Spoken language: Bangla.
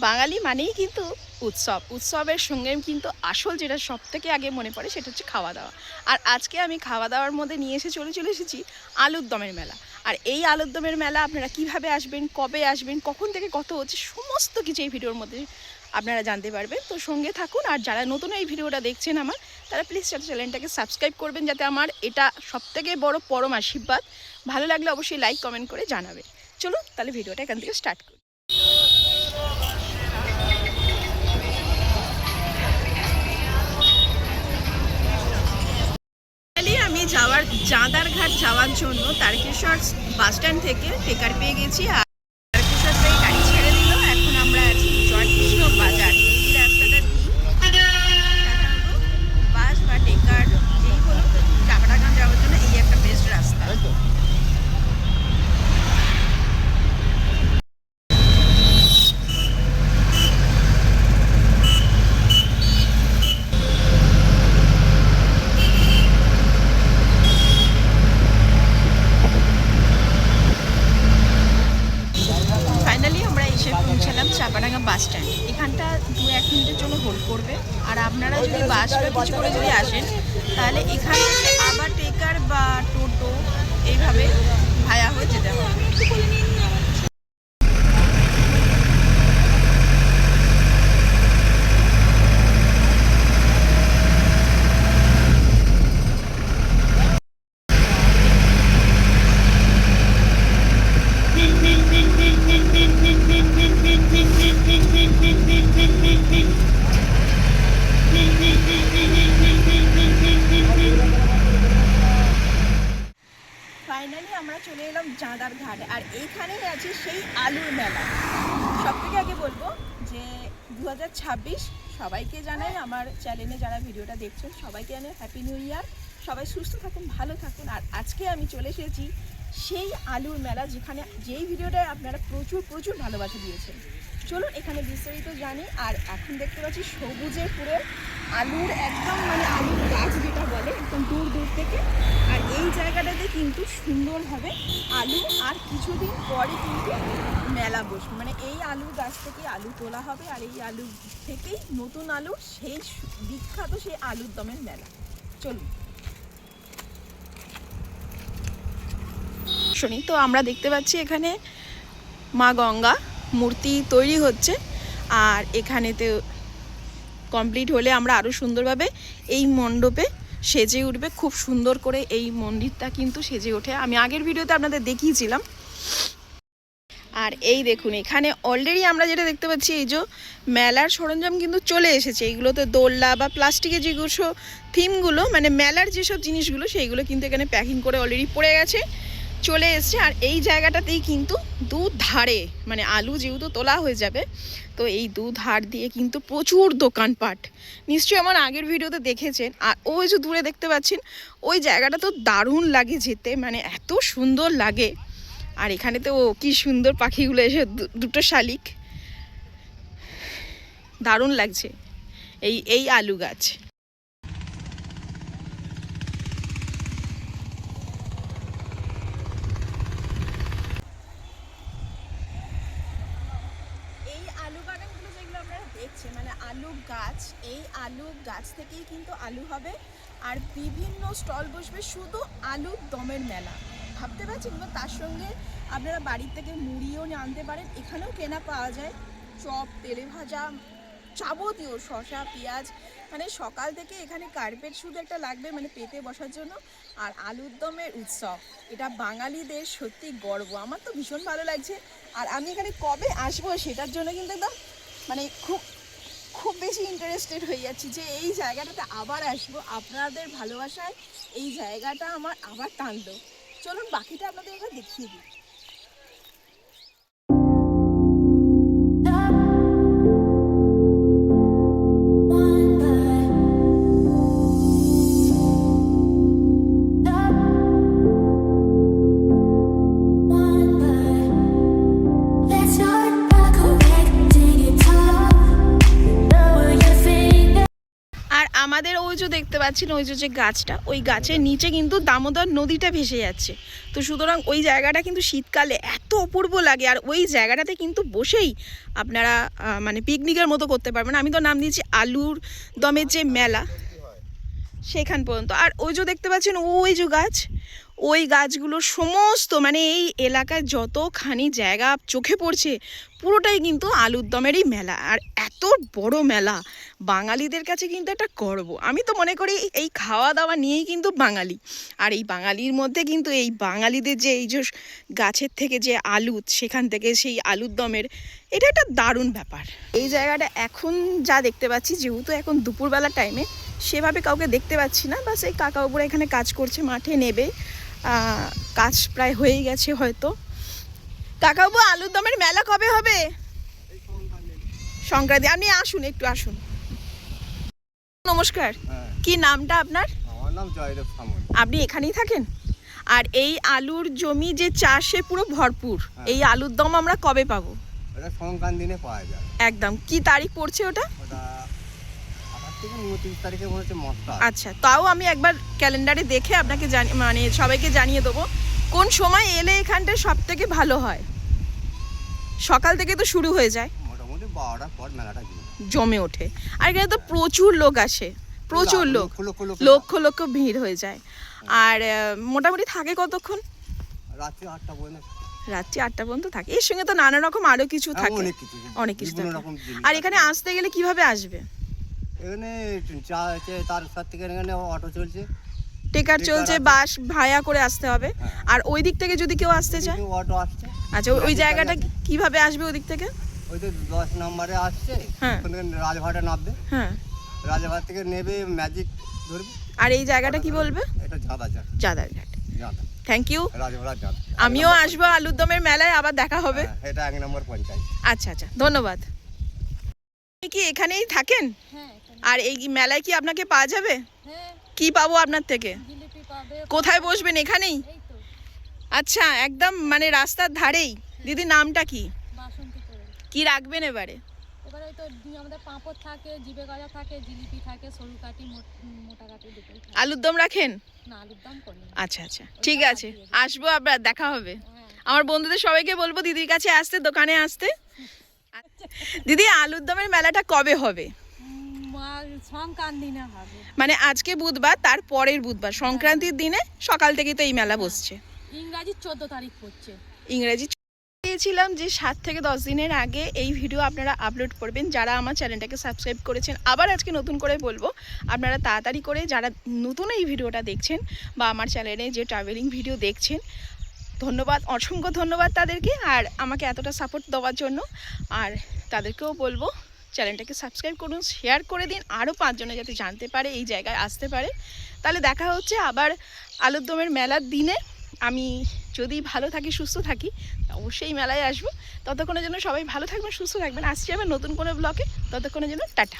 বাঙালি মানেই কিন্তু উৎসব, উৎসবের সঙ্গে কিন্তু আসল যেটা সব থেকে আগে মনে পড়ে সেটা হচ্ছে খাওয়া দাওয়া। আর আজকে আমি খাওয়া দাওয়ার মধ্যে নিয়ে চলে এসেছি আলুর দমের মেলা। আর এই আলুর দমের মেলা আপনারা কিভাবে আসবেন, কবে আসবেন, কখন থেকে কত হচ্ছে, সমস্ত কিছু এই ভিডিওর মধ্যে আপনারা জানতে পারবেন। তো সঙ্গে থাকুন। আর যারা নতুন এই ভিডিওটা দেখছেন আমার, তারা প্লিজ চ্যানেলটাকে সাবস্ক্রাইব করবেন, যাতে আমার এটা সবথেকে বড় পরম আশীর্বাদ। ভালো লাগলে অবশ্যই লাইক কমেন্ট করে জানাবেন। চলুন তাহলে ভিডিওটা এখান থেকে স্টার্ট করি। আমি চাঁদারঘাট যাওয়ার জন্য তারকেশ্বর বাসস্ট্যান্ড থেকে টেকার পেয়ে গেছি। আর তারকেশ্বর থেকে গাড়ি ছেড়ে দিল। এখন আমরা আছি জয়কৃষ্ণ বাজার। এই রাস্তাটা বাস বা টেকার এই হলো চাপাডাঙ্গা যাওয়ার জন্য এই একটা বেস্ট রাস্তা। Chapadanga bus stand. এখানটা 2-1 মিনিটের জন্য হোল্ড করবে। আর আপনারা যদি বাস বা কিছু করে যদি আসেন, তাহলে এখান থেকে আবার টেকার বা টোটো এইভাবে ভায়া হয়ে যেতে হবে। ফাইনালি আমরা চলে এলাম চাঁদারঘাট। আর এইখানেই আছে সেই আলুর মেলা। সব থেকে আগে বলবো যে 2026 সবাইকে জানাই, আমার চ্যানেলে যারা ভিডিওটা দেখছেন সবাইকে জানাই হ্যাপি নিউ ইয়ার। সবাই সুস্থ থাকুন, ভালো থাকুন। আর আজকে আমি চলে এসেছি সেই আলুর মেলা, যেই ভিডিওটা আপনারা প্রচুর ভালোবাসা দিয়েছেন। চলুন এখানে বিস্তারিত জানি। আর এখন দেখতে পাচ্ছি সবুজে পুরো আলুর একদম আলুর গাছ যেটা বলে একদম দূর থেকে। আর এই জায়গাটাতে কিন্তু সুন্দরভাবে আলু আর কিছুদিন পরে কিন্তু মেলা বসবে। এই আলুর গাছ থেকে আলু তোলা হবে। আর এই আলু থেকেই নতুন আলু সেই বিখ্যাত সেই আলুর দমের মেলা। চলুন শুনি। তো আমরা দেখতে পাচ্ছি এখানে মা গঙ্গা মূর্তি তৈরি হচ্ছে। আর এখানেতে কমপ্লিট হলে আমরা আরও সুন্দরভাবে এই মণ্ডপে সেজে উঠবে। খুব সুন্দর করে এই মন্দিরটা কিন্তু সেজে ওঠে। আমি আগের ভিডিওতে আপনাদের দেখিয়েছিলাম। আর এই দেখুন এখানে অলরেডি আমরা যেটা দেখতে পাচ্ছি, এই যে মেলার সরঞ্জাম কিন্তু চলে এসেছে। এইগুলোতে দোলনা বা প্লাস্টিকের যেগুলো থিমগুলো মেলার যেসব জিনিসগুলো সেইগুলো কিন্তু এখানে প্যাকিং করে অলরেডি পড়ে গেছে, চলে এসছে। আর এই জায়গাটাতেই কিন্তু দুধারে আলু যেহেতু তোলা হয়ে যাবে, তো এই দুধার দিয়ে কিন্তু প্রচুর দোকানপাট। নিশ্চয়ই আমার আগের ভিডিওতে দেখেছেন। আর ওই যে দূরে দেখতে পাচ্ছেন ওই জায়গাটা তো দারুণ লাগে যেতে, এত সুন্দর লাগে। আর এখানে তো কি সুন্দর পাখিগুলো এসে দুটো শালিক, দারুণ লাগছে এই আলু গাছ। আলু গাছ, এই আলু গাছ থেকেই কিন্তু আলু হবে। আর বিভিন্ন স্টল বসবে শুধু আলুর দমের মেলা। ভাবতে পারছেন? তার সঙ্গে আপনারা বাড়ির থেকে মুড়িও আনতে পারেন। এখানেও কেনা পাওয়া যায় চপ, তেলে ভাজা, যাবতীয় শসা, পেঁয়াজ। সকাল থেকে এখানে কার্পেট শুধু একটা লাগবে পেতে বসার জন্য। আর আলুর দমের উৎসব, এটা বাঙালিদের সত্যি গর্ব। আমার তো ভীষণ ভালো লাগছে। আর আমি এখানে কবে আসবো সেটার জন্য কিন্তু একদম খুব বেশি ইন্টারেস্টেড হয়ে যাচ্ছি যে এই জায়গাটাতে আবার আসবো। আপনাদের ভালোবাসায় এই জায়গাটা আমার আবার টানলো। চলুন বাকিটা আপনাদের এবার দেখিয়ে দিই। আমাদের ওই যে দেখতে পাচ্ছেন ওই যে গাছটা, ওই গাছের নিচে কিন্তু দামোদর নদীটা ভেসে যাচ্ছে। তো সুতরাং ওই জায়গাটা কিন্তু শীতকালে এত অপূর্ব লাগে, আর ওই জায়গাটাতে কিন্তু বসেই আপনারা মানে পিকনিকের মতো করতে পারবেন। আমি তো নাম দিয়েছি আলুর দমের যে মেলা, সেখান পর্যন্ত। আর ওই যে দেখতে পাচ্ছেন ওই যে গাছ, ওই গাছগুলো সমস্ত মানে এই এলাকায় যতখানি জায়গা চোখে পড়ছে পুরোটাই কিন্তু আলুর দমেরই মেলা। আর এত বড় মেলা বাঙালিদের কাছে কিন্তু একটা গর্ব। আমি তো মনে করি এই খাওয়া দাওয়া নিয়েই কিন্তু বাঙালি, আর এই বাঙালির মধ্যে কিন্তু এই বাঙালিদের যে এই যে গাছের থেকে যে আলু, সেখান থেকে সেই আলুর দমের, এটা একটা দারুণ ব্যাপার। এই জায়গাটা এখন যা দেখতে পাচ্ছি, যেহেতু এখন দুপুরবেলা টাইমে সেভাবে কাউকে দেখতে পাচ্ছি না, বাস এই কাকা উপরে এখানে কাজ করছে, মাঠে নেবে, কাজ প্রায় হয়েই গেছে হয়তো। কাকাবু, আলুর দমের মেলা কবে হবে? সংক্রান্তি। আপনি আসুন, একটু আসুন। নমস্কার, কি নামটা আপনার? আমার নাম জয়দেব সামন্ত। আপনি এখানেই থাকেন? আর এই আলুর জমি যে চাষে পুরো ভরপুর, এই আলুর দম আমরা কবে পাবো? এটা সংক্রান্তি দিনে পাওয়া যায়। একদম। কি তারিখ পড়ছে ওটা? ওটা 28 থেকে 29 তারিখে মনে হচ্ছে মস্তা। আচ্ছা, তাও আমি একবার ক্যালেন্ডারে দেখে আপনাকে মানে সবাইকে জানিয়ে দেবো কোন সময় এলে এখানটা সব থেকে ভালো হয়। সকাল থেকে তো শুরু হয়ে যায়, মোটামুটি 12টার পর মেলাটা জমে ওঠে। আর এখানে তো প্রচুর লোক আসে, প্রচুর লোক, লক্ষ লক্ষ ভিড় হয়ে যায়। আর মোটামুটি থাকে কতক্ষণ? রাত্রি 8টা পর্যন্ত। রাত্রি 8টা পর্যন্ত থাকে। এর সঙ্গে তো নানা রকম আরো কিছু থাকে, অনেক কিছু থাকে। আর এখানে আসতে গেলে কিভাবে আসবে? এখানে তার সাথে থেকে এখানে অটো চলছে, টেকার চলছে, বাস ভাড়া করে আসতে হবে। আর ওই দিক থেকে যদি কেউ আসতে চায়, অটো আসছে। আচ্ছা, ওই জায়গাটা কিভাবে আসবে ওই দিক থেকে? ওই তো 10 নম্বরে আসছে, ওখান থেকে রাজভাটে নামবে, হ্যাঁ, রাজভাট থেকে নেবে ম্যাজিক ধরবে। আর এই জায়গাটা কি বলবে? এটা জাদাঘাট। জাদারঘাট। জাদা। Thank you. রাজভাট জাদা। আমিও আসবো আলুর দমের মেলায়, আবার দেখা হবে। এটা 1 নম্বর পঞ্চায়েত। আচ্ছা আচ্ছা, ধন্যবাদ। আপনি কি এখানেই থাকেন? হ্যাঁ। আর এই মেলায় কি আপনাকে পাওয়া যাবে? হ্যাঁ। কি পাবো আপনার থেকে? জিলিপি পাবে। কোথায় বসবেন? এখানেই? এই তো আচ্ছা, একদম মানে রাস্তার ধারেই। দিদি, নামটা কি? বাসন্তী করে। কি রাখবেন এবারে? এবারে তো আমাদের পাঁপড় থাকে, জিবে গজা থাকে, জিলিপি থাকে, সরু কাটি, মোটা কাটি দুটোই থাকে। আলুর দম রাখেন? না, আলুর দম করি না। আচ্ছা আচ্ছা, ঠিক আছে, আসবো, আবার দেখা হবে। হ্যাঁ। আমার বন্ধুদের সবাইকে বলবো দিদির কাছে আসতে, দোকানে আসতে। দিদি, আলুর দমের মেলাটা কবে হবে? সংক্রান্তি দিনে হবে। মানে আজকে বুধবার, তার পরের বুধবার সংক্রান্তির দিনে সকাল থেকেই তো এই মেলা বসছে। ইংরাজি 14 তারিখ পড়ছে। ইংরেজি দিয়েছিলাম যে 7 থেকে 10 দিনের আগে এই ভিডিও আপনারা আপলোড করবেন। যারা আমার চ্যানেলটাকে সাবস্ক্রাইব করেছেন, আবার আজকে নতুন করে বলবো আপনারা তাড়াতাড়ি করে, যারা নতুন এই ভিডিওটা দেখছেন বা আমার চ্যানেলে যে ট্রাভেলিং ভিডিও দেখছেন, ধন্যবাদ, অসংখ্য ধন্যবাদ তাদেরকে, আর আমাকে এতটা সাপোর্ট দেওয়ার জন্য। আর তাদেরকেও বলবো চ্যানেলটাকে সাবস্ক্রাইব করুন, শেয়ার করে দিন, আরও 5 জনে যাতে জানতে পারে, এই জায়গায় আসতে পারে। তাহলে দেখা হচ্ছে আবার আলুর দমের মেলার দিনে। আমি যদি ভালো থাকি, সুস্থ থাকি, অবশ্যই মেলায় আসবো। ততক্ষণের জন্য সবাই ভালো থাকবেন, সুস্থ থাকবেন। আসছি আবার নতুন কোনো ব্লগে, ততক্ষণের জন্য টাটা।